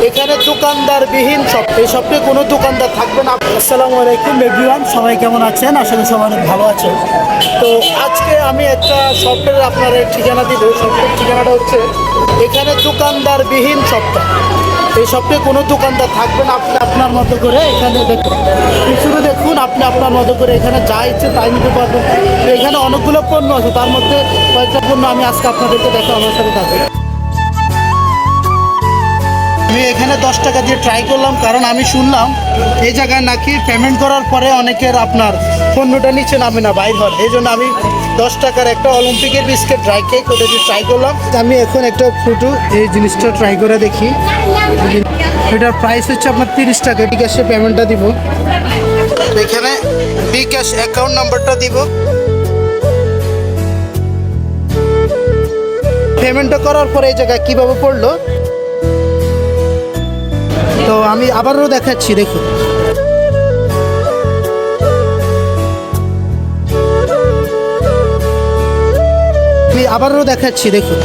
এখানে দোকানদারবিহীন শপ, এই শপে কোনো দোকানদার থাকবে না। আসসালামু আলাইকুম এভরিওয়ান, সবাই কেমন আছেন? আসলে সবাই অনেক ভালো আছেন। তো আজকে আমি একটা শপের আপনার ঠিকানা দিব। শপের ঠিকানাটা হচ্ছে এখানে দোকানদারবিহীন শপটা। এই শপে কোনো দোকানদার থাকবে না। আপনি আপনার মতো করে এখানে দেখুন, পিছনে দেখুন, আপনি আপনার মতো করে এখানে যা ইচ্ছে তাই নিতে পারবেন। তো এখানে অনেকগুলো পণ্য আছে, তার মধ্যে কয়েকটা পণ্য আমি আজকে আপনাদেরকে দেখো, আমার সাথে থাকবে। আমি এখানে 10 টাকা দিয়ে ট্রাই করলাম, কারণ আমি শুনলাম এই জায়গায় নাকি পেমেন্ট করার পরে অনেকের আপনার পণ্যটা নিচে নামে না, বাইর হয়। এই জন্য আমি 10 টাকার একটা অলিম্পিকের বিস্কিট ড্রাই কেক ওটা দিয়ে ট্রাই করলাম। আমি এখন একটা ফুটো এই জিনিসটা ট্রাই করে দেখি। এটার প্রাইস হচ্ছে আপনার 30 টাকা। বিকাশে পেমেন্টটা দিব, এখানে বিকাশ অ্যাকাউন্ট নাম্বারটা দিব। পেমেন্টটা করার পরে এই জায়গায় কীভাবে পড়লো তো আমি আবারও দেখাচ্ছি, দেখুন। আমি আবারও দেখাচ্ছি, দেখুন।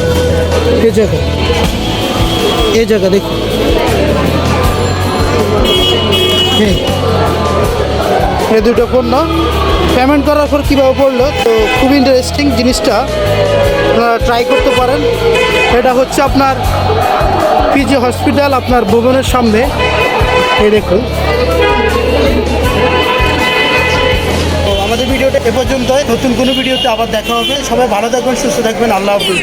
এই জায়গা দেখুন। হ্যাঁ, এই দুটো পণ্য পেমেন্ট করার পর কীভাবে পড়লো, তো খুব ইন্টারেস্টিং জিনিসটা, আপনারা ট্রাই করতে পারেন। এটা হচ্ছে আপনার পিজি হসপিটাল, আপনার ভবনের সামনে। এই দেখুন। তো আমাদের ভিডিওটা এ পর্যন্তই। নতুন কোনো ভিডিওতে আবার দেখা হবে। সবাই ভালো থাকবেন, সুস্থ থাকবেন। আল্লাহ হাফেজ।